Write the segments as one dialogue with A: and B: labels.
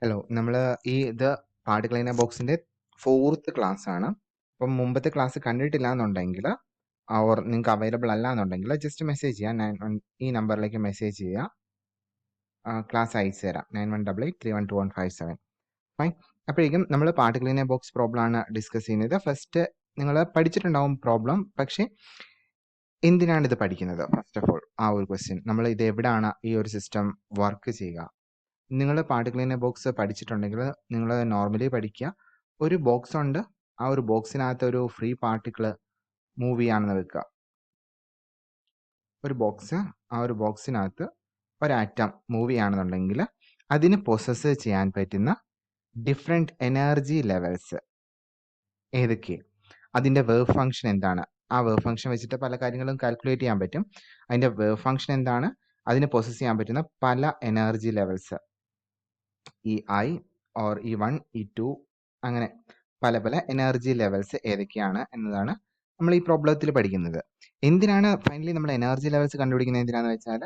A: Hello. നമ്മൾ ഇത് പാഠക്ലൈന ബോക്സിന്റെ 4th ക്ലാസ് ആണ്. അപ്പം മുമ്പത്തെ ക്ലാസ് കണ്ടിട്ടില്ല എന്നുണ്ടെങ്കിൽ ഓർ നിങ്ങൾക്ക് അവൈലബിൾ അല്ല എന്നുണ്ടെങ്കിൽ ജസ്റ്റ് മെസ്സേജ് ചെയ്യുക. ഈ നമ്പറിലേക്ക് മെസ്സേജ് ചെയ്യുക. ക്ലാസ് അയച്ചു തരാം. 9188312157. ഫൈൻ. അപ്പോഴേക്കും നമ്മൾ പാഠക്ലൈന ബോക്സ് പ്രോബ്ലം ആണ് ഡിസ്കസ് ചെയ്യുന്നത്. ഫസ്റ്റ് നിങ്ങൾ പഠിച്ചിട്ടുണ്ടാവും പ്രോബ്ലം. പക്ഷേ എന്തിനാണ് ഇത് പഠിക്കുന്നത്? ഫസ്റ്റ് ഓഫ് ഓൾ ആ ഒരു ക്വസ്റ്റ്യൻ, നമ്മൾ ഇത് എവിടെയാണ് ഈ ഒരു സിസ്റ്റം വർക്ക് ചെയ്യുക? നിങ്ങൾ പാർട്ടിക്ലിനെ ബോക്സ് പഠിച്ചിട്ടുണ്ടെങ്കിൽ നിങ്ങൾ നോർമലി പഠിക്കുക. ഒരു ബോക്സ് ഉണ്ട്, ആ ഒരു ബോക്സിനകത്ത് ഒരു ഫ്രീ പാർട്ടിക്കിൾ മൂവ് ചെയ്യാണെന്ന് വെക്കുക. ഒരു ബോക്സ്, ആ ഒരു ബോക്സിനകത്ത് ഒരു ആറ്റം മൂവ് ചെയ്യുകയാണെന്നുണ്ടെങ്കിൽ അതിന് പൊസസ് ചെയ്യാൻ പറ്റുന്ന ഡിഫറെൻറ്റ് എനർജി ലെവൽസ് ഏതൊക്കെ, അതിൻ്റെ വേവ് ഫംഗ്ഷൻ എന്താണ്, ആ വേവ് ഫംഗ്ഷൻ വെച്ചിട്ട് പല കാര്യങ്ങളും കാൽക്കുലേറ്റ് ചെയ്യാൻ പറ്റും. അതിൻ്റെ വേവ് ഫംഗ്ഷൻ എന്താണ്, അതിന് പൊസസ് ചെയ്യാൻ പറ്റുന്ന പല energy levels, E1 or E1 E2 അങ്ങനെ പല പല എനർജി ലെവൽസ് ഏതൊക്കെയാണ് എന്നതാണ് നമ്മൾ ഈ പ്രോബ്ലത്തിൽ പഠിക്കുന്നത്. എന്തിനാണ് ഫൈനലി നമ്മൾ എനർജി ലെവൽസ് കണ്ടുപിടിക്കുന്നത്? എന്തിനാന്ന് വെച്ചാൽ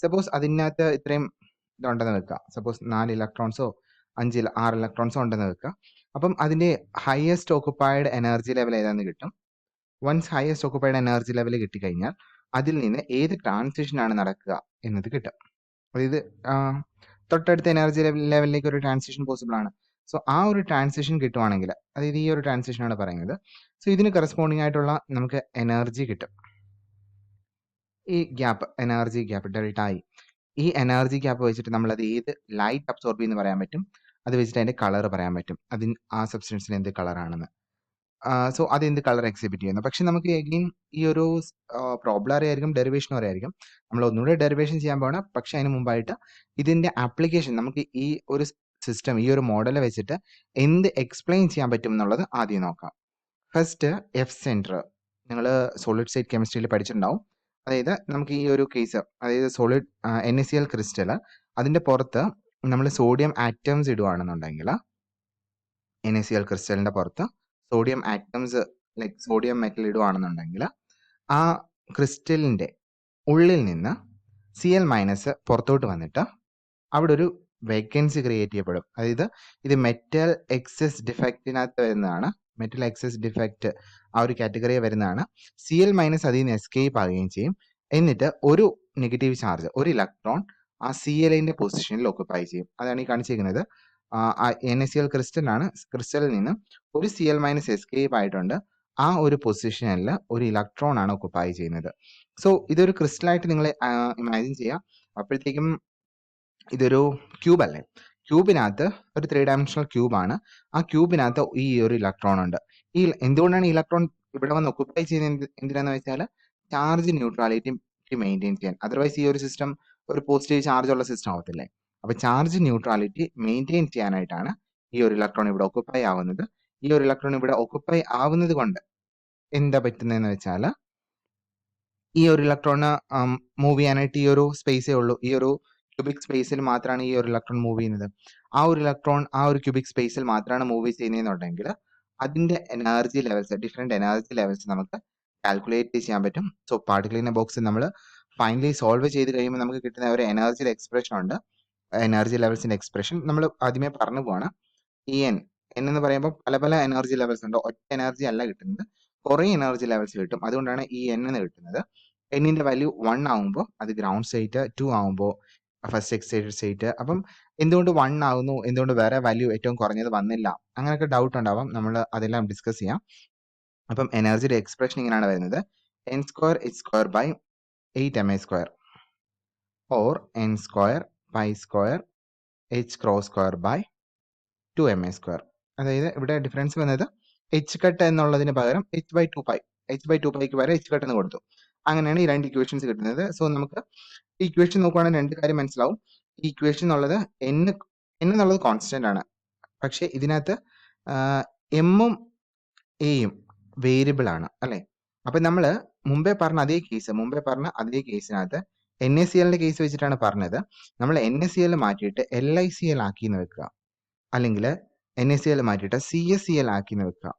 A: സപ്പോസ് അതിനകത്ത് ഇത്രയും ഇതുണ്ടെന്ന് വെക്കുക. സപ്പോസ് 4 ഇലക്ട്രോൺസോ 6 ഇലക്ട്രോൺസോ ഉണ്ടെന്ന് വെക്കുക. അപ്പം അതിൻ്റെ ഹയസ്റ്റ് ഓക്കുപ്പൈഡ് എനർജി ലെവൽ ഏതാണെന്ന് കിട്ടും. Once highest occupied energy level കിട്ടിക്കഴിഞ്ഞാൽ അതിൽ നിന്ന് ഏത് ട്രാൻസിഷനാണ് നടക്കുക എന്നത് കിട്ടും. അതായത് തൊട്ടടുത്ത എനർജി ലെവലിലേക്ക് ഒരു ട്രാൻസിഷൻ പോസിബിൾ ആണ്. സോ ആ ഒരു ട്രാൻസിഷൻ കിട്ടുവാണെങ്കിൽ, അതായത് ഈ ഒരു ട്രാൻസിഷനാണ് പറയുന്നത്. സോ ഇതിന് കറസ്പോണ്ടിങ് ആയിട്ടുള്ള നമുക്ക് എനർജി കിട്ടും. ഈ gap, energy gap delta I, ഈ എനർജി ഗ്യാപ്പ് വെച്ചിട്ട് നമ്മൾ അത് ഏത് ലൈറ്റ് അബ്സോർബ് ചെയ്യുന്ന പറയാൻ പറ്റും. അത് വെച്ചിട്ട് അതിന്റെ കളർ പറയാൻ പറ്റും, ആ സബ്സ്റ്റൻസിന് എന്ത് കളറാണെന്ന്. സോ അത് എന്ത് കളർ എക്സിബിറ്റ് ചെയ്യുന്നു. പക്ഷെ നമുക്ക് എഗെയിൻ ഈ ഒരു പ്രോബ്ലം അറിയായിരിക്കും, ഡെറിവേഷനും അറിയായിരിക്കും. നമ്മൾ ഒന്നുകൂടെ ഡെറിവേഷൻ ചെയ്യാൻ പോകണം. പക്ഷെ അതിന് മുമ്പായിട്ട് ഇതിന്റെ ആപ്ലിക്കേഷൻ, നമുക്ക് ഈ ഒരു സിസ്റ്റം, ഈ ഒരു മോഡൽ വെച്ചിട്ട് എന്ത് എക്സ്പ്ലെയിൻ ചെയ്യാൻ പറ്റും എന്നുള്ളത് ആദ്യം നോക്കാം. ഫസ്റ്റ് എഫ് സെന്റർ നിങ്ങൾ സോളിഡ് സ്റ്റേറ്റ് കെമിസ്ട്രിയിൽ പഠിച്ചിട്ടുണ്ടാവും. അതായത് നമുക്ക് ഈ ഒരു കേസ്, അതായത് സോളിഡ് NaCl ക്രിസ്റ്റൽ, അതിന്റെ പുറത്ത് നമ്മൾ സോഡിയം ആറ്റംസ് ഇടുകയാണെന്നുണ്ടെങ്കിൽ, NaCl ക്രിസ്റ്റലിന്റെ പുറത്ത് sodium atoms like sodium metal ഇടുകയാണെന്നുണ്ടെങ്കിൽ ആ ക്രിസ്റ്റലിന്റെ ഉള്ളിൽ നിന്ന് Cl- പുറത്തോട്ട് വന്നിട്ട് അവിടെ ഒരു വേക്കൻസി ക്രിയേറ്റ് ചെയ്യപ്പെടും. അതായത് ഇത് മെറ്റൽ എക്സസ് ഡിഫക്റ്റിനകത്ത് വരുന്നതാണ്. മെറ്റൽ എക്സസ് ഡിഫക്റ്റ് ആ ഒരു കാറ്റഗറിയിൽ വരുന്നതാണ്. Cl- അതിൽ നിന്ന് എസ്കേപ്പ് ആകുകയും ചെയ്യും. എന്നിട്ട് ഒരു നെഗറ്റീവ് ചാർജ്, ഒരു ഇലക്ട്രോൺ ആ Clന്റെ പൊസിഷനിൽ ഓക്കുപ്പൈ ചെയ്യും. അതാണ് ഈ കാണിച്ചിരിക്കുന്നത്. NaCl ക്രിസ്റ്റലാണ്. ക്രിസ്റ്റലിൽ നിന്ന് ഒരു Cl- എസ്കേപ്പ് ആയിട്ടുണ്ട്. ആ ഒരു പൊസിഷനിൽ ഒരു ഇലക്ട്രോൺ ആണ് ഓക്കുപ്പൈ ചെയ്യുന്നത്. സോ ഇതൊരു ക്രിസ്റ്റലായിട്ട് നിങ്ങൾ ഇമാജിൻ ചെയ്യാം. അപ്പോഴത്തേക്കും ഇതൊരു ക്യൂബ് അല്ലേ? ക്യൂബിനകത്ത് ഒരു 3 ഡയമെൻഷണൽ ക്യൂബാണ്. ആ ക്യൂബിനകത്ത് ഈ ഒരു ഇലക്ട്രോൺ ഉണ്ട്. എന്തുകൊണ്ടാണ് ഈ ഇലക്ട്രോൺ ഇവിടെ വന്ന് ഒക്കുപ്പൈ ചെയ്യുന്നത്? എന്തിനാന്ന് വെച്ചാൽ ചാർജ് ന്യൂട്രാലിറ്റി മെയിൻറ്റെയിൻ ചെയ്യാൻ. അതർവൈസ് ഈ ഒരു സിസ്റ്റം ഒരു പോസിറ്റീവ് ചാർജ് ഉള്ള സിസ്റ്റം ആവത്തില്ലേ? അപ്പൊ ചാർജ് ന്യൂട്രാലിറ്റി മെയിൻറ്റെയിൻ ചെയ്യാനായിട്ടാണ് ഈ ഒരു ഇലക്ട്രോൺ ഇവിടെ ഒക്കുപ്പൈ ആവുന്നത്. ഈ ഒരു ഇലക്ട്രോൺ ഇവിടെ ഒക്കുപ്പൈ ആവുന്നത് കൊണ്ട് എന്താ പറ്റുന്നതെന്ന് വെച്ചാൽ, ഈ ഒരു ഇലക്ട്രോണ് മൂവ് ചെയ്യാനായിട്ട് ഈ ഒരു സ്പേസേ ഉള്ളൂ. ഈ ഒരു ക്യൂബിക് സ്പേസിൽ മാത്രമാണ് ഈ ഒരു ഇലക്ട്രോൺ മൂവ് ചെയ്യുന്നത്. ആ ഒരു ഇലക്ട്രോൺ ആ ഒരു ക്യൂബിക് സ്പേസിൽ മാത്രമാണ് മൂവ് ചെയ്യുന്നതെന്നുണ്ടെങ്കിൽ അതിന്റെ energy levels, different energy levels നമുക്ക് കാൽക്കുലേറ്റ് ചെയ്യാൻ പറ്റും. സോ പാർട്ടിക്കിളിന്റെ ബോക്സ് നമ്മൾ ഫൈനലി സോൾവ് ചെയ്ത് കഴിയുമ്പോൾ നമുക്ക് കിട്ടുന്ന ഒരു എനർജിയുടെ എക്സ്പ്രഷൻ ഉണ്ട്. എനർജി ലെവൽസിന്റെ എക്സ്പ്രഷൻ നമ്മൾ ആദ്യമേ പറഞ്ഞു പോവാണ്. En എന്ന് പറയുമ്പോൾ പല പല എനർജി ലെവൽസ് ഉണ്ട്. ഒറ്റ എനർജി അല്ല കിട്ടുന്നത്, കുറേ എനർജി ലെവൽസ് കിട്ടും. അതുകൊണ്ടാണ് En എന്ന് കിട്ടുന്നത്. എന്നിന്റെ വാല്യൂ 1 ആവുമ്പോൾ അത് ഗ്രൗണ്ട് സ്റ്റേറ്റ്, 2 ആവുമ്പോൾ ഫസ്റ്റ് എക്സൈറ്റഡ് സ്റ്റേറ്റ്. അപ്പം എന്തുകൊണ്ട് 1 ആവുന്നു, എന്തുകൊണ്ട് വേറെ വാല്യൂ ഏറ്റവും കുറഞ്ഞത് വന്നില്ല, അങ്ങനെയൊക്കെ ഡൗട്ട് ഉണ്ടാവാം. നമ്മൾ അതെല്ലാം ഡിസ്കസ് ചെയ്യാം. അപ്പം എനർജിയുടെ എക്സ്പ്രഷൻ ഇങ്ങനെയാണ് വരുന്നത്: n²h² 8ma² or n² h² 2ma². അതായത് ഇവിടെ ഡിഫറൻസ് വന്നത് എച്ച് കട്ട് എന്നുള്ളതിന് പകരം h/2π, h/2πക്ക് പകരം h കട്ട് എന്ന് കൊടുത്തു. അങ്ങനെയാണ് ഈ രണ്ട് ഇക്വേഷൻസ് കിട്ടുന്നത്. സോ നമുക്ക് ഈ ഇക്വേഷൻ നോക്കുവാണെങ്കിൽ രണ്ട് കാര്യം മനസ്സിലാവും. ഈ ഇക്വേഷൻ എന്നുള്ളത് n എന്നുള്ളത് കോൺസ്റ്റന്റ് ആണ്. പക്ഷെ ഇതിനകത്ത് എമ്മും എയും വേരിയബിൾ ആണ് അല്ലെ? അപ്പൊ നമ്മൾ മുമ്പേ പറഞ്ഞ അതേ കേസിനകത്ത് NaClന്റെ കേസ് വെച്ചിട്ടാണ് പറഞ്ഞത്. നമ്മൾ NaCl മാറ്റിയിട്ട് LiCl ആക്കി എന്ന് വെക്കുക, അല്ലെങ്കിൽ NaCl മാറ്റിയിട്ട് CaCl ആക്കി എന്ന് വെക്കുക.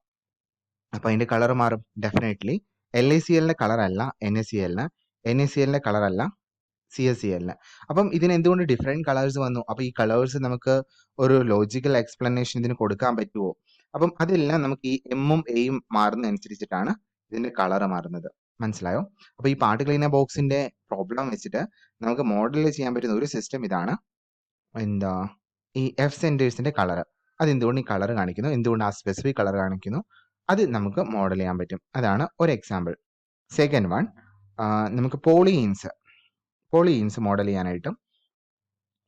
A: അപ്പൊ അതിന്റെ കളർ മാറും. ഡെഫിനറ്റ്ലി LiClന്റെ കളർ അല്ല NaClന്, NaClന്റെ കളർ അല്ല CSEL. അപ്പം ഇതിന് എന്തുകൊണ്ട് ഡിഫറെന്റ് കളേഴ്സ് വന്നു? അപ്പൊ ഈ കളേഴ്സ് നമുക്ക് ഒരു ലോജിക്കൽ എക്സ്പ്ലനേഷൻ ഇതിന് കൊടുക്കാൻ പറ്റുമോ? അപ്പം അതെല്ലാം നമുക്ക് ഈ എമ്മും എയും മാറുന്നതനുസരിച്ചിട്ടാണ് ഇതിന്റെ കളർ മാറുന്നത്. മനസ്സിലായോ? അപ്പൊ ഈ പാർട്ട് ക്ലീനർ ബോക്സിന്റെ പ്രോബ്ലം വെച്ചിട്ട് നമുക്ക് മോഡൽ ചെയ്യാൻ പറ്റുന്ന ഒരു സിസ്റ്റം ഇതാണ്. എന്താ ഈ എഫ് സെന്റേഴ്സിന്റെ കളർ. അതെന്തുകൊണ്ട് ഈ കളർ കാണിക്കുന്നു, എന്തുകൊണ്ട് ആ സ്പെസിഫിക് കളർ കാണിക്കുന്നു, അത് നമുക്ക് മോഡൽ ചെയ്യാൻ പറ്റും. അതാണ് ഒരു എക്സാമ്പിൾ. സെക്കൻഡ് വൺ, നമുക്ക് പോളിയീൻസ് മോഡൽ ചെയ്യാനായിട്ടും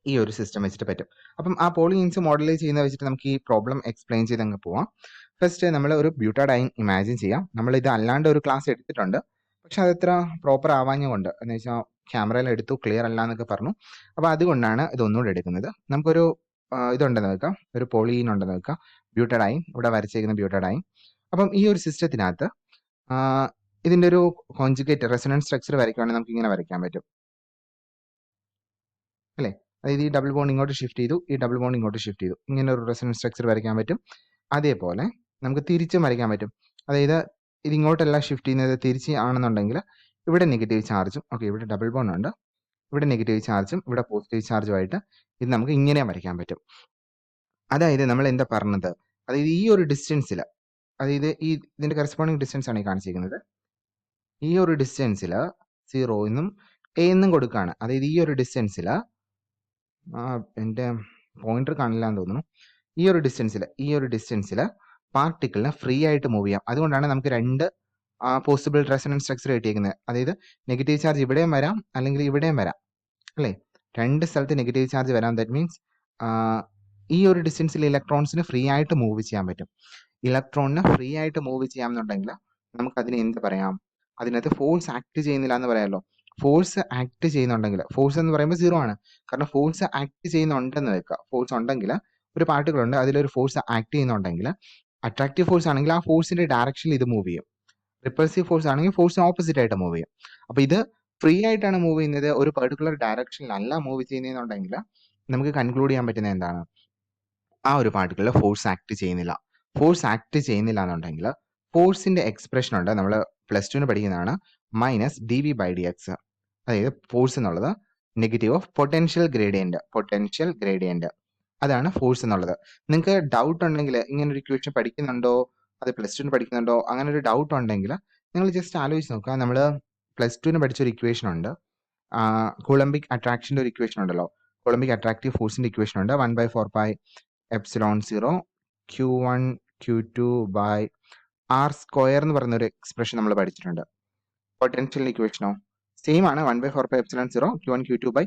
A: ഈ ഒരു സിസ്റ്റം വെച്ചിട്ട് പറ്റും. അപ്പം ആ പോളിയീൻസ് മോഡൽ ചെയ്യുന്ന വെച്ചിട്ട് നമുക്ക് ഈ പ്രോബ്ലം എക്സ്പ്ലെയിൻ ചെയ്ത് അങ്ങ് പോവാം. ഫസ്റ്റ് നമ്മൾ ഒരു ബ്യൂട്ടാഡൈൻ ഇമാജിൻ ചെയ്യാം. നമ്മൾ ഇത് അല്ലാണ്ട് ഒരു ക്ലാസ് എടുത്തിട്ടുണ്ട്, പക്ഷെ അതത്ര പ്രോപ്പർ ആവാഞ്ഞുകൊണ്ട് എന്ന് വെച്ചാൽ ക്യാമറയിൽ എടുത്തു ക്ലിയർ അല്ല എന്നൊക്കെ പറഞ്ഞു. അപ്പോൾ അതുകൊണ്ടാണ് ഇതൊന്നുകൂടെ എടുക്കുന്നത്. നമുക്കൊരു ഇതുണ്ടെന്ന് വെക്കാം, ഒരു പോളിയീൻ ഉണ്ടെന്ന് വെക്കാം, ബ്യൂട്ടാഡൈൻ, ഇവിടെ വരച്ചേക്കുന്ന ബ്യൂട്ടാഡൈൻ. അപ്പം ഈ ഒരു സിസ്റ്റത്തിനകത്ത് ഇതിന്റെ ഒരു കോൺജുഗേറ്റ് റെസൊണൻസ് സ്ട്രക്ചർ വരയ്ക്കുകയാണെങ്കിൽ നമുക്ക് ഇങ്ങനെ വരയ്ക്കാൻ പറ്റും അല്ലേ? അതായത് ഈ ഡബിൾ ബോണ്ട് ഇങ്ങോട്ട് ഷിഫ്റ്റ് ചെയ്തു, ഈ ഡബിൾ ബോണ്ട് ഇങ്ങോട്ട് ഷിഫ്റ്റ് ചെയ്തു, ഇങ്ങനെ ഒരു റെസൊണൻസ് സ്ട്രക്ചർ വരയ്ക്കാൻ പറ്റും. അതേപോലെ നമുക്ക് തിരിച്ചും വരയ്ക്കാൻ പറ്റും. അതായത് ഇത് ഇങ്ങോട്ടല്ല ഷിഫ്റ്റ് ചെയ്യുന്നത്, തിരിച്ച് ആണെന്നുണ്ടെങ്കിൽ ഇവിടെ നെഗറ്റീവ് ചാർജും, ഓക്കെ ഇവിടെ ഡബിൾ ബോണ്ട് ഉണ്ട്, ഇവിടെ നെഗറ്റീവ് ചാർജും ഇവിടെ പോസിറ്റീവ് ചാർജുമായിട്ട് ഇത് നമുക്ക് ഇങ്ങനെ വരയ്ക്കാൻ പറ്റും. അതായത് നമ്മൾ എന്താ പറഞ്ഞത്, അതായത് ഈ ഒരു ഡിസ്റ്റൻസിൽ, അതായത് ഈ ഇതിന്റെ കറസ്പോണ്ടിങ് ഡിസ്റ്റൻസ് ആണ് ഈ കാണിച്ചിരിക്കുന്നത്. ഈ ഒരു ഡിസ്റ്റൻസിൽ 0 എന്നും എ എന്നും കൊടുക്കുകയാണ്. അതായത് ഈ ഒരു ഡിസ്റ്റൻസിൽ എൻ്റെ പോയിന്റർ കാണില്ല എന്ന് തോന്നുന്നു. ഈ ഒരു ഡിസ്റ്റൻസിൽ പാർട്ടിക്കിളിനെ ഫ്രീ ആയിട്ട് മൂവ് ചെയ്യാം. അതുകൊണ്ടാണ് നമുക്ക് രണ്ട് പോസിബിൾ റെസൊണൻസ് സ്ട്രക്ചർ കിട്ടിയിരിക്കുന്നത്. അതായത് നെഗറ്റീവ് ചാർജ് ഇവിടെയും വരാം, അല്ലെങ്കിൽ ഇവിടെയും വരാം അല്ലേ? രണ്ട് സ്ഥലത്ത് നെഗറ്റീവ് ചാർജ് വരാം. ദാറ്റ് മീൻസ് ഈ ഒരു ഡിസ്റ്റൻസിൽ ഇലക്ട്രോൺസിന് ഫ്രീ ആയിട്ട് മൂവ് ചെയ്യാൻ പറ്റും. ഇലക്ട്രോണിന് ഫ്രീ ആയിട്ട് മൂവ് ചെയ്യാമെന്നുണ്ടെങ്കിൽ നമുക്ക് അതിന് എന്ത് പറയാം, അതിനകത്ത് ഫോഴ്സ് ആക്ട് ചെയ്യുന്നില്ല എന്ന് പറയാമല്ലോ. ഫോഴ്സ് ആക്ട് ചെയ്യുന്നുണ്ടെങ്കിൽ, ഫോഴ്സ് എന്ന് പറയുമ്പോൾ 0 ആണ്, കാരണം ഫോഴ്സ് ആക്ട് ചെയ്യുന്നുണ്ടെന്ന് വെക്കുക. ഫോഴ്സ് ഉണ്ടെങ്കിൽ ഒരു പാർട്ടിക്കിൾ ഉണ്ട്, അതിലൊരു ഫോഴ്സ് ആക്ട് ചെയ്യുന്നുണ്ടെങ്കിൽ അട്രാക്റ്റീവ് ഫോഴ്സ് ആണെങ്കിൽ ആ ഫോഴ്സിന്റെ ഡയറക്ഷനിൽ ഇത് മൂവ് ചെയ്യും. റിപ്പൾസീവ് ഫോഴ്സ് ആണെങ്കിൽ ഫോഴ്സിന് ഓപ്പോസിറ്റ് ആയിട്ട് മൂവ് ചെയ്യും. അപ്പൊ ഇത് ഫ്രീ ആയിട്ടാണ് മൂവ് ചെയ്യുന്നത്, ഒരു പെർട്ടിക്കുലർ ഡയറക്ഷനിലല്ല മൂവ് ചെയ്യുന്നതെന്നുണ്ടെങ്കിൽ നമുക്ക് കൺക്ലൂഡ് ചെയ്യാൻ പറ്റുന്നത് എന്താണ്, ആ ഒരു പാർട്ടിക്കിളിൽ ഫോഴ്സ് ആക്ട് ചെയ്യുന്നില്ല. ഫോഴ്സ് ആക്ട് ചെയ്യുന്നില്ല എന്നുണ്ടെങ്കിൽ ഫോഴ്സിന്റെ എക്സ്പ്രഷൻ ഉണ്ട്, നമ്മൾ +2 പഠിക്കുന്നതാണ്, -dV/dx. അതായത് ഫോഴ്സ് എന്നുള്ളത് നെഗറ്റീവ് ഓഫ് പൊട്ടൻഷ്യൽ ഗ്രേഡിയന്റ്. അതാണ് ഫോഴ്സ് എന്നുള്ളത്. നിങ്ങൾക്ക് ഡൗട്ട് ഉണ്ടെങ്കിൽ, ഇങ്ങനെ ഒരു ഇക്വേഷൻ പഠിക്കുന്നുണ്ടോ, അത് +2 പഠിക്കുന്നുണ്ടോ, അങ്ങനെ ഒരു ഡൗട്ട് ഉണ്ടെങ്കിൽ നിങ്ങൾ ജസ്റ്റ് ആലോചിച്ച് നോക്കുക. നമ്മൾ +2 പഠിച്ചൊരു ഇക്വേഷൻ ഉണ്ട്, കൂളംബിക് അട്രാക്ഷന്റെ ഒരു ഇക്വേഷൻ ഉണ്ടല്ലോ, കൂളംബിക് അട്രാക്റ്റീവ് ഫോഴ്സിന്റെ ഇക്വേഷൻ ഉണ്ട്, 1/4πε0 Q1 Q2 by r² എന്ന് പറയുന്ന ഒരു എക്സ്പ്രഷൻ നമ്മൾ പഠിച്ചിട്ടുണ്ട്. പൊട്ടൻഷ്യൽ ഇക്വേഷനോ സെയിം ആണ്, 1/4πε0 Q1 Q2 by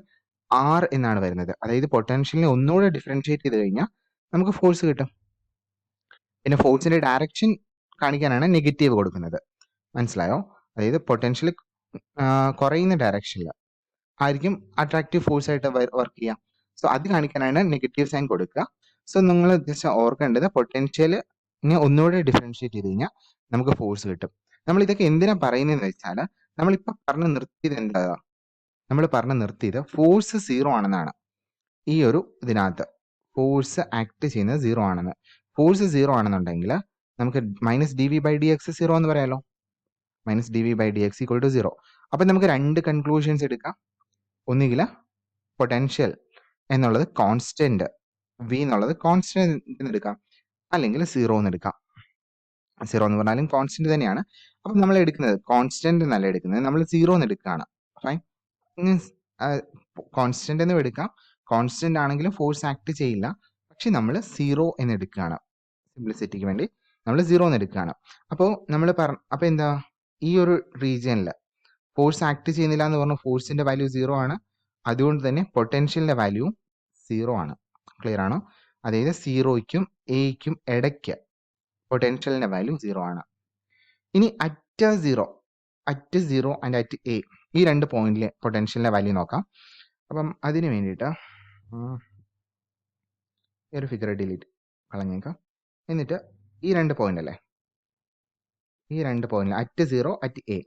A: r എന്നാണ് വരുന്നത്. അതായത് പൊട്ടൻഷ്യലിനെ ഒന്നുകൂടെ ഡിഫറൻഷിയേറ്റ് ചെയ്ത് കഴിഞ്ഞാൽ നമുക്ക് ഫോഴ്സ് കിട്ടും. പിന്നെ ഫോഴ്സിന്റെ ഡയറക്ഷൻ കാണിക്കാനാണ് നെഗറ്റീവ് കൊടുക്കുന്നത്. മനസ്സിലായോ? അതായത് പൊട്ടൻഷ്യൽ കുറയുന്ന ഡയറക്ഷനിൽ ആയിരിക്കും അട്രാക്റ്റീവ് ഫോഴ്സ് ആയിട്ട് വർക്ക് ചെയ്യുക. സോ അത് കാണിക്കാനാണ് നെഗറ്റീവ് സൈൻ കൊടുക്കുക. സോ നിങ്ങൾ ജസ്റ്റ് ഓർക്കേണ്ടത്, പൊട്ടൻഷ്യലിനെ ഒന്നുകൂടെ ഡിഫറൻഷിയേറ്റ് ചെയ്ത് കഴിഞ്ഞാൽ നമുക്ക് ഫോഴ്സ് കിട്ടും. നമ്മൾ ഇതൊക്കെ എന്തിനാ പറയുന്നതെന്ന് വെച്ചാൽ, നമ്മളിപ്പോൾ പറഞ്ഞു നിർത്തിയത് എന്താ, നമ്മൾ പറഞ്ഞു നിർത്തിയത് ഫോഴ്സ് 0 ആണെന്നാണ്. ഈ ഒരു ഇതിനകത്ത് ഫോഴ്സ് ആക്ട് ചെയ്യുന്നത് 0 ആണെന്ന്. ഫോഴ്സ് 0 ആണെന്നുണ്ടെങ്കിൽ നമുക്ക് -dV/dx 0 എന്ന് പറയാലോ. -dV/dx = 0. അപ്പം നമുക്ക് രണ്ട് കൺക്ലൂഷൻസ് എടുക്കാം. ഒന്നുകിൽ പൊട്ടൻഷ്യൽ എന്നുള്ളത് കോൺസ്റ്റന്റ്, V എന്നുള്ളത് കോൺസ്റ്റന്റ് എന്ന് എടുക്കാം, അല്ലെങ്കിൽ 0 എന്ന് എടുക്കാം. 0 എന്ന് പറഞ്ഞാലും കോൺസ്റ്റന്റ് തന്നെയാണ്. അപ്പം നമ്മൾ എടുക്കുന്നത് കോൺസ്റ്റന്റ് എന്നല്ല എടുക്കുന്നത്, നമ്മൾ 0 എന്ന് എടുക്കുകയാണ്. ഫൈൻ, കോൺസ്റ്റന്റ് എന്ന് എടുക്കാം. കോൺസ്റ്റന്റ് ആണെങ്കിലും ഫോഴ്സ് ആക്ട് ചെയ്യില്ല, പക്ഷെ നമ്മൾ 0 എന്ന് എടുക്കുകയാണ്. സിംപ്ലിസിറ്റിക്ക് വേണ്ടി നമ്മൾ 0 എന്ന് എടുക്കുകയാണ്. അപ്പോൾ നമ്മൾ അപ്പോൾ എന്താ, ഈ ഒരു റീജിയനിൽ ഫോഴ്സ് ആക്ട് ചെയ്യുന്നില്ല എന്ന് പറഞ്ഞു, ഫോഴ്സിന്റെ വാല്യൂ 0 ആണ്. അതുകൊണ്ട് തന്നെ പൊട്ടൻഷ്യലിന്റെ വാല്യൂ 0 ആണ്. ക്ലിയർ ആണോ? അതായത് 0യ്ക്കും എയ്ക്കും ഇടയ്ക്ക് പൊട്ടൻഷ്യലിന്റെ വാല്യൂ 0 ആണ്. ഇനി അറ്റ് 0 ആൻഡ് അറ്റ് എ, ഈ രണ്ട് പോയിന്റിലെ പൊട്ടൻഷ്യലിന്റെ വാല്യൂ നോക്കാം. അപ്പം അതിന് വേണ്ടിയിട്ട് ഈ ഒരു ഫിഗർ ഡിലീറ്റ് കളഞ്ഞേക്കാം. എന്നിട്ട് ഈ രണ്ട് പോയിന്റ് അല്ലേ, ഈ രണ്ട് പോയിന്റിൽ അറ്റ് 0 അറ്റ് എ,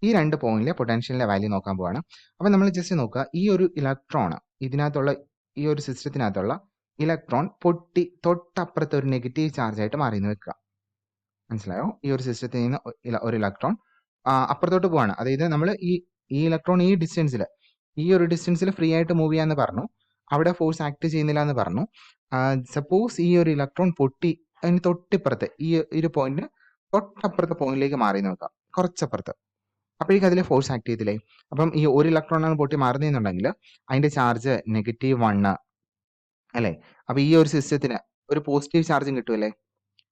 A: ഈ രണ്ട് പോയിന്റിലെ പൊട്ടൻഷ്യലിന്റെ വാല്യൂ നോക്കാൻ പോവാണ്. അപ്പം നമ്മൾ ജസ്റ്റ് നോക്കുക, ഈ ഒരു ഇലക്ട്രോൺ, ഇതിനകത്തുള്ള ഈ ഒരു സിസ്റ്റത്തിനകത്തുള്ള ഇലക്ട്രോൺ പൊട്ടി തൊട്ടപ്പുറത്ത് ഒരു നെഗറ്റീവ് ചാർജ് ആയിട്ട് മാറിയെന്ന് വെക്കുക. മനസ്സിലായോ? ഈ ഒരു സിസ്റ്റത്തിൽ നിന്ന് ഒരു ഇലക്ട്രോൺ അപ്പുറത്തോട്ട് പോവാണ്. അതായത് നമ്മൾ ഈ ഇലക്ട്രോൺ ഈ ഡിസ്റ്റൻസിൽ, ഈ ഒരു ഡിസ്റ്റൻസിൽ ഫ്രീ ആയിട്ട് മൂവ് ചെയ്യാന്ന് പറഞ്ഞു, അവിടെ ഫോഴ്സ് ആക്ട് ചെയ്യുന്നില്ല എന്ന് പറഞ്ഞു. സപ്പോസ് ഈ ഒരു ഇലക്ട്രോൺ പൊട്ടി അതിന് തൊട്ടിപ്പുറത്ത് ഈ ഒരു പോയിന്റിന് തൊട്ടപ്പുറത്തെ പോയിന്റിലേക്ക് മാറി നോക്കാം, കുറച്ചപ്പുറത്ത്. അപ്പോഴേക്കും അതിൽ ഫോഴ്സ് ആക്ട് ചെയ്തില്ലേ? അപ്പം ഈ ഒരു ഇലക്ട്രോണാണ് പൊട്ടി മാറുന്നതെന്നുണ്ടെങ്കിൽ അതിന്റെ ചാർജ് -1 അല്ലേ? അപ്പൊ ഈ ഒരു സിസ്റ്റത്തിന് ഒരു പോസിറ്റീവ് ചാർജും കിട്ടുമല്ലേ?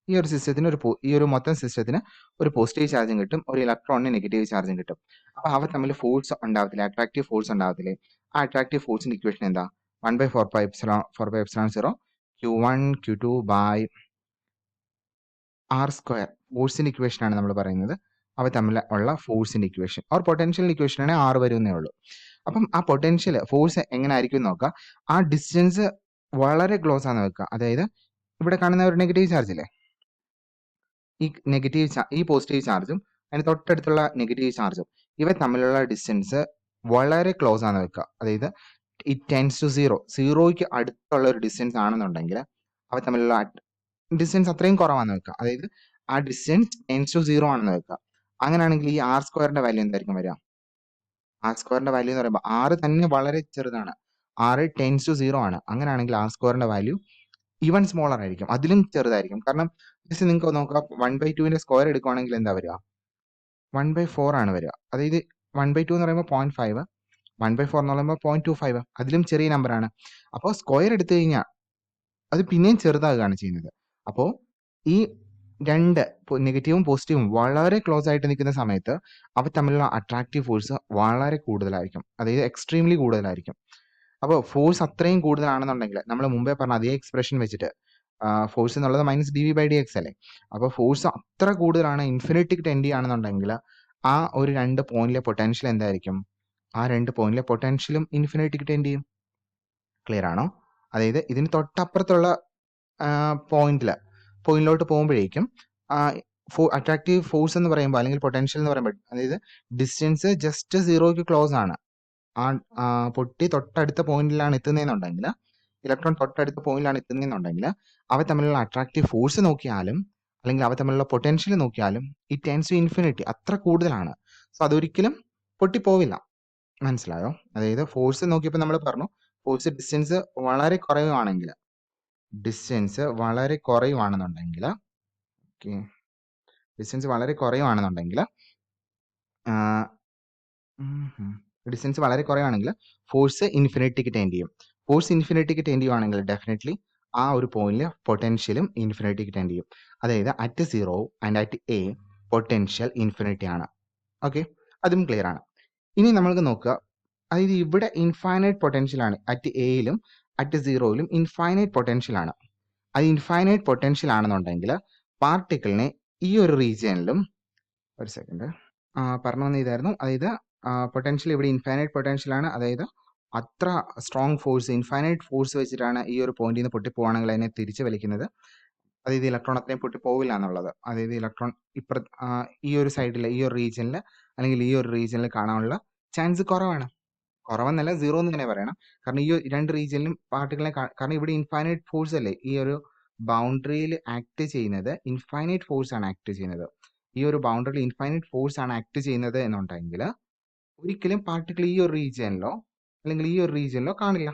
A: ഈ ഒരു സിസ്റ്റത്തിന് ഈ ഒരു മൊത്തം സിസ്റ്റത്തിന് ഒരു പോസിറ്റീവ് ചാർജും കിട്ടും, ഒരു ഇലക്ട്രോണിന് നെഗറ്റീവ് ചാർജും കിട്ടും. അപ്പൊ അവ തമ്മിൽ ഫോഴ്സ് ഉണ്ടാവത്തില്ലേ, അട്രാക്റ്റീവ് ഫോഴ്സ് ഉണ്ടാവത്തില്ലേ? ആ അട്രാക്റ്റീവ് ഫോഴ്സിന്റെ ഇക്വേഷൻ എന്താ? 1/4πε0 Q1 Q2 by R². ഫോഴ്സിന്റെ ഇക്വേഷൻ ആണ് നമ്മൾ പറയുന്നത്. അവ തമ്മിൽ ഉള്ള ഫോഴ്സിന്റെ ഇക്വേഷൻ ഓർ പൊട്ടൻഷ്യലിന്റെ ഇക്വേഷൻ ആണെങ്കിൽ R വരുന്നേ ഉള്ളൂ. അപ്പം ആ പൊട്ടൻഷ്യൽ ഫോഴ്സ് എങ്ങനെ ആയിരിക്കും നോക്കുക. ആ ഡിസ്റ്റൻസ് വളരെ ക്ലോസ് ആണെന്ന് വെക്കുക. അതായത് ഇവിടെ കാണുന്ന ഒരു നെഗറ്റീവ് ചാർജ് ഇല്ലേ, ഈ പോസിറ്റീവ് ചാർജും അതിന് തൊട്ടടുത്തുള്ള നെഗറ്റീവ് ചാർജും ഇവ തമ്മിലുള്ള ഡിസ്റ്റൻസ് വളരെ ക്ലോസ് ആണെന്ന് വെക്കുക. അതായത് ഇറ്റ് ടെൻസ് ടു 0, 0ക്ക് അടുത്തുള്ള ഒരു ഡിസ്റ്റൻസ് ആണെന്നുണ്ടെങ്കിൽ അവ തമ്മിലുള്ള ഡിസ്റ്റൻസ് അത്രയും കുറവാണെന്ന് വെക്കുക. അതായത് ആ ഡിസ്റ്റൻസ് ടെൻസ് ടു 0 ആണെന്ന് വെക്കുക. അങ്ങനെയാണെങ്കിൽ ഈ R² വാല്യൂ എന്തായിരിക്കും വരിക? R² വാല്യൂ എന്ന് പറയുമ്പോൾ R തന്നെ വളരെ ചെറുതാണ്, R ടെൻസ് ടു 0 ആണ്. അങ്ങനെയാണെങ്കിൽ R² വാല്യൂ ഈവൻ സ്മോളർ ആയിരിക്കും, അതിലും ചെറുതായിരിക്കും. കാരണം ജസ്റ്റ് നിങ്ങൾക്ക് നോക്കാം, 1/2ന്റെ സ്ക്വയർ എടുക്കുവാണെങ്കിൽ എന്താ വരിക? 1/4 ആണ് വരിക. അതായത് 1/2 എന്ന് പറയുമ്പോൾ 0.5, 1/4 എന്ന് പറയുമ്പോൾ 0.25, അതിലും ചെറിയ നമ്പറാണ്. അപ്പോൾ സ്ക്വയർ എടുത്തു കഴിഞ്ഞാൽ അത് പിന്നെയും ചെറുതാകുകയാണ് ചെയ്യുന്നത്. അപ്പോൾ ഈ രണ്ട് നെഗറ്റീവും പോസിറ്റീവും വളരെ ക്ലോസ് ആയിട്ട് നിൽക്കുന്ന സമയത്ത് അവ തമ്മിലുള്ള അട്രാക്റ്റീവ് ഫോഴ്സ് വളരെ കൂടുതലായിരിക്കും, അതായത് എക്സ്ട്രീംലി കൂടുതലായിരിക്കും. അപ്പോൾ ഫോഴ്സ് അത്രയും കൂടുതലാണെന്നുണ്ടെങ്കിൽ നമ്മൾ മുമ്പേ പറഞ്ഞ അതേ എക്സ്പ്രഷൻ വെച്ചിട്ട് ഫോഴ്സ് എന്നുള്ളത് -dv/dx അല്ലേ? അപ്പോൾ ഫോഴ്സ് അത്ര കൂടുതലാണ്, ഇൻഫിനിറ്റിക്ക് ടെൻഡ് ചെയ്യുകയാണെന്നുണ്ടെങ്കിൽ ആ ഒരു 2 പോയിന്റിലെ പൊട്ടൻഷ്യൽ എന്തായിരിക്കും? ആ 2 പോയിന്റിലെ പൊട്ടൻഷ്യലും ഇൻഫിനിറ്റിക്ക് ടെൻഡ് ചെയ്യും. ക്ലിയർ ആണോ? അതായത് ഇതിന് തൊട്ടപ്പുറത്തുള്ള പോയിന്റിലോട്ട് പോകുമ്പോഴേക്കും അട്രാക്റ്റീവ് ഫോഴ്സ് എന്ന് പറയുമ്പോൾ അല്ലെങ്കിൽ പൊട്ടൻഷ്യൽ എന്ന് പറയുമ്പോൾ, അതായത് ഡിസ്റ്റൻസ് ജസ്റ്റ് 0ക്ക് ക്ലോസ് ആണ്, ആ പൊട്ടി തൊട്ടടുത്ത പോയിന്റിലാണ് എത്തുന്നതെന്നുണ്ടെങ്കിൽ, ഇലക്ട്രോൺ തൊട്ടടുത്ത പോയിന്റിലാണ് എത്തുന്നതെന്നുണ്ടെങ്കിൽ അവ തമ്മിലുള്ള അട്രാക്റ്റീവ് ഫോഴ്സ് നോക്കിയാലും അല്ലെങ്കിൽ അവ തമ്മിലുള്ള പൊട്ടൻഷ്യൽ നോക്കിയാലും ഇറ്റ് ടെൻസ് ടു ഇൻഫിനിറ്റി, അത്ര കൂടുതലാണ്. സോ അതൊരിക്കലും പൊട്ടിപ്പോവില്ല. മനസ്സിലായോ? അതായത് ഫോഴ്സ് നോക്കിയപ്പോൾ നമ്മൾ പറഞ്ഞു, ഫോഴ്സ് ഡിസ്റ്റൻസ് വളരെ കുറയുവാണെങ്കിൽ ഫോഴ്സ് ഇൻഫിനിറ്റിക്ക് ടെൻഡ് ചെയ്യും. ഫോഴ്സ് ഇൻഫിനിറ്റിക്ക് ടെൻഡ് ചെയ്യുവാണെങ്കിൽ ഡെഫിനറ്റ്ലി ആ ഒരു പോയിന്റിൽ പൊട്ടൻഷ്യലും ഇൻഫിനിറ്റിക്ക് ടെൻഡ് ചെയ്യും. അതായത് at 0 and at A potential infinity ആണ്. ഓക്കെ, അതും ക്ലിയർ ആണ്. ഇനി നമ്മൾക്ക് നോക്കുക, അതായത് ഇവിടെ ഇൻഫൈനൈറ്റ് പൊട്ടൻഷ്യൽ ആണ്, അറ്റ് എയിലും അറ്റ് 0യിലും ഇൻഫൈനൈറ്റ് പൊട്ടൻഷ്യൽ ആണ്. അത് ഇൻഫൈനൈറ്റ് പൊട്ടൻഷ്യൽ ആണെന്നുണ്ടെങ്കിൽ പാർട്ടിക്കിളിനെ ഈ ഒരു റീജിയനിലും, ഒരു സെക്കൻഡ് പറഞ്ഞു വന്ന ഇതായിരുന്നു, അതായത് പൊട്ടൻഷ്യൽ ഇവിടെ ഇൻഫൈനൈറ്റ് പൊട്ടൻഷ്യൽ ആണ്, അതായത് അത്ര സ്ട്രോങ് ഫോഴ്സ്, ഇൻഫൈനൈറ്റ് ഫോഴ്സ് വെച്ചിട്ടാണ് ഈ ഒരു പോയിന്റിൽ നിന്ന് പൊട്ടിപ്പോവാണെങ്കിൽ അതിനെ തിരിച്ചു വലിക്കുന്നത്. അതായത് ഇലക്ട്രോൺ അത്രയും പൊട്ടിപ്പോവില്ല എന്നുള്ളത്. അതായത് ഇലക്ട്രോൺ ഈ ഒരു സൈഡിൽ, ഈ ഒരു റീജിയനിൽ അല്ലെങ്കിൽ ഈ ഒരു റീജിയനിൽ കാണാനുള്ള ചാൻസ് കുറവാണ്. കുറവെന്നല്ല, 0 എന്ന് തന്നെ പറയണം. കാരണം ഈ 2 റീജിയനിലും പാർട്ടിക്കിളിനെ, കാരണം ഇവിടെ ഇൻഫൈനൈറ്റ് ഫോഴ്സ് അല്ലേ, ഈ ഒരു ബൗണ്ടറിയിൽ ആക്ട് ചെയ്യുന്നത് ഇൻഫൈനൈറ്റ് ഫോഴ്സ് ആണ് ആക്ട് ചെയ്യുന്നത്. ഈ ഒരു ബൗണ്ടറിയിൽ ഇൻഫൈനൈറ്റ് ഫോഴ്സ് ആണ് ആക്ട് ചെയ്യുന്നത് എന്നുണ്ടെങ്കിൽ ഒരിക്കലും പാർട്ടിക്കിൾ ഈ ഒരു റീജിയനിലോ അല്ലെങ്കിൽ ഈ ഒരു റീജിയനിലോ കാണില്ല,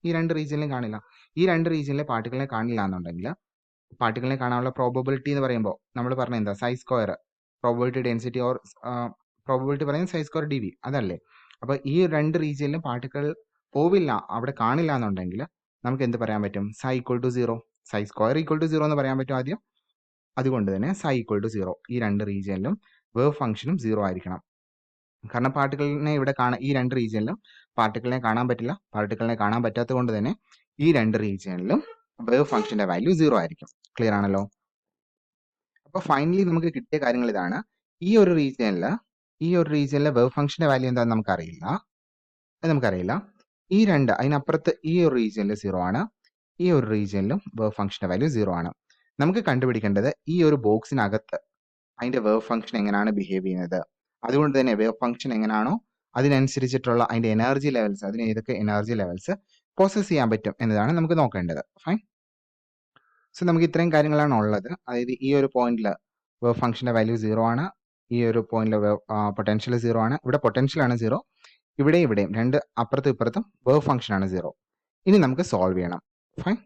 A: ഈ 2 റീജിയനിലും കാണില്ല. ഈ 2 റീജിയനിലെ പാർട്ടിക്കിളിനെ കാണില്ല എന്നുണ്ടെങ്കിൽ പാർട്ടിക്കിളിനെ കാണാനുള്ള പ്രോബബിലിറ്റി എന്ന് പറയുമ്പോൾ നമ്മൾ പറഞ്ഞ എന്താ, Chi², probability density or probability പറയുന്നത് Chi² dV, അതല്ലേ? അപ്പോൾ ഈ 2 റീജിയനിലും പാർട്ടിക്കിൾ പോവില്ല, അവിടെ കാണില്ല എന്നുണ്ടെങ്കിൽ നമുക്ക് എന്ത് പറയാൻ പറ്റും? Chi = 0, Chi² = 0 എന്ന് പറയാൻ പറ്റും ആദ്യം. അതുകൊണ്ട് തന്നെ Chi = 0. ഈ 2 റീജിയനിലും വേവ് ഫംഗ്ഷനും 0 ആയിരിക്കണം. കാരണം പാർട്ടിക്കിളിനെ ഇവിടെ ഈ 2 റീജിയനിലും പാർട്ടിക്കിളിനെ കാണാൻ പറ്റില്ല. പാർട്ടിക്കിളിനെ കാണാൻ പറ്റാത്തത് കൊണ്ട് തന്നെ ഈ 2 റീജിയനിലും വേവ് ഫംഗ്ഷന്റെ വാല്യൂ 0 ആയിരിക്കും. ക്ലിയർ ആണല്ലോ? അപ്പോൾ ഫൈനലി നമുക്ക് കിട്ടിയ കാര്യങ്ങൾ ഇതാണ്. ഈ ഒരു റീജിയനിലെ വേവ് ഫംഗ്ഷന്റെ വാല്യൂ എന്താണെന്ന് നമുക്കറിയില്ല. ഈ 2 അതിനപ്പുറത്ത് ഈ ഒരു റീജിയനിൽ 0 ആണ്, ഈ ഒരു റീജിയനിലും വേവ് ഫംഗ്ഷന്റെ വാല്യൂ 0 ആണ്. നമുക്ക് കണ്ടുപിടിക്കേണ്ടത് ഈ ഒരു ബോക്സിനകത്ത് അതിന്റെ വേവ് ഫംഗ്ഷൻ എങ്ങനെയാണ് ബിഹേവ് ചെയ്യുന്നത്. അതുകൊണ്ട് തന്നെ വേവ് ഫംഗ്ഷൻ എങ്ങനെയാണോ അതിനനുസരിച്ചിട്ടുള്ള അതിന്റെ എനർജി ലെവൽസ്, അതിന് ഏതൊക്കെ എനർജി ലെവൽസ് പ്രോസസ് ചെയ്യാൻ പറ്റും എന്നതാണ് നമുക്ക് നോക്കേണ്ടത്. ഫൈൻ. സോ നമുക്ക് ഇത്രയും കാര്യങ്ങളാണ് ഉള്ളത്. അതായത് ഈ ഒരു പോയിന്റിൽ വേവ് ഫംഗ്ഷന്റെ വാല്യൂ 0 ആണ്, ഈ ഒരു പോയിന്റിൽ പൊട്ടൻഷ്യൽ 0 ആണ്. ഇവിടെ പൊട്ടൻഷ്യൽ ആണ് 0, ഇവിടെയും രണ്ട് അപ്പുറത്തും ഇപ്പുറത്തും വേവ് ഫംഗ്ഷൻ ആണ് 0. ഇനി നമുക്ക് സോൾവ് ചെയ്യണം. ഫൈൻ.